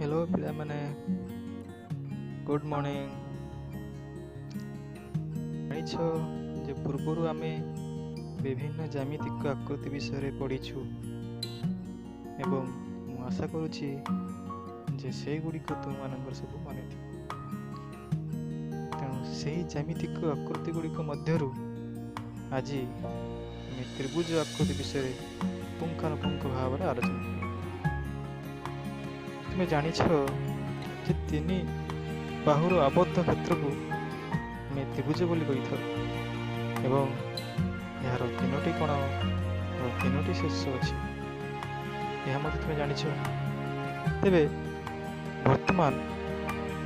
Hello पिला माने good morning. जानिछ जे पूर्वरु आमे विभिन्न ज्यामितिक आकृति विषय पढ़ीछु एवं मु आशा करुछि जे से गुड़िक तुम मानकर सब मन तेणु से ज्यामितिक आकृति गुड़िक मध्यरु आज आमे त्रिभुज आकृति विषय पुंखानुपुंख भाव आलोचना करिबा। तुम जानिछ जे तीन बाहुर आबद्ध क्षेत्र को त्रिभुज बोली कही एवं यार तीनोटी कोण और तीनोटी शीर्ष अच्छी यह तुम जानिछ। तेबे वर्तमान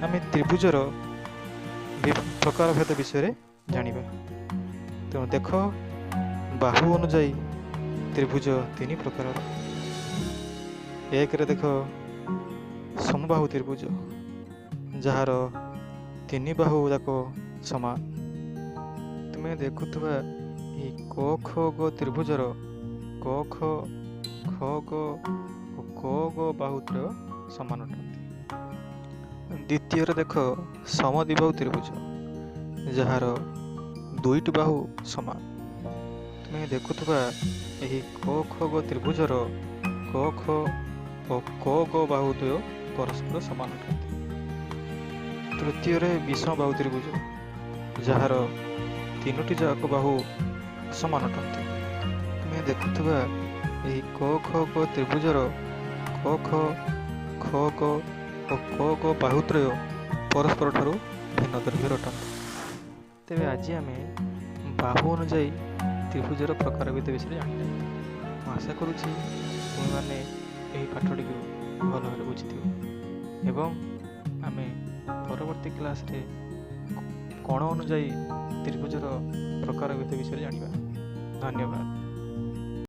आम त्रिभुजर प्रकार भेद विषय जानिबा। तेणु देख बाहु अनुजाई त्रिभुज तीन प्रकार। एक रे देख समबाहु त्रिभुज जार तीन बाहु जाक समान। तुम्हें देखुवा क ख ग त्रिभुजर क ख ख ग क ग बाहुत्र समान अटंती। द्वितीय देख समद्विबाहु त्रिभुज जार दुईट बाहु समान। तुम्हें देखुवा क ख ग त्रिभुजर क ख और क ग बाहुद्वय परस्पर समान अटंती। तृतीय विषम बाहु त्रिभुज जार तीनोटी जाक बाहु समान अटंती। तुम्हें देखुवा क ख ग त्रिभुजर क ख ख ग और क ग बाहुत्रय परस्पर ठारू भिन्न दैर्घ्यर अटंती। तेरे आज आम बाहु अनुजाई त्रिभुजर प्रकार भेद विषय जानिले। आशा करुछि तुम माने एही पाठटी को भल भाव बुझिथिबो एवं आमे परवर्ती क्लास रे कोण अनुजाई त्रिभुजर प्रकार भेद विषय जानिबा। धन्यवाद।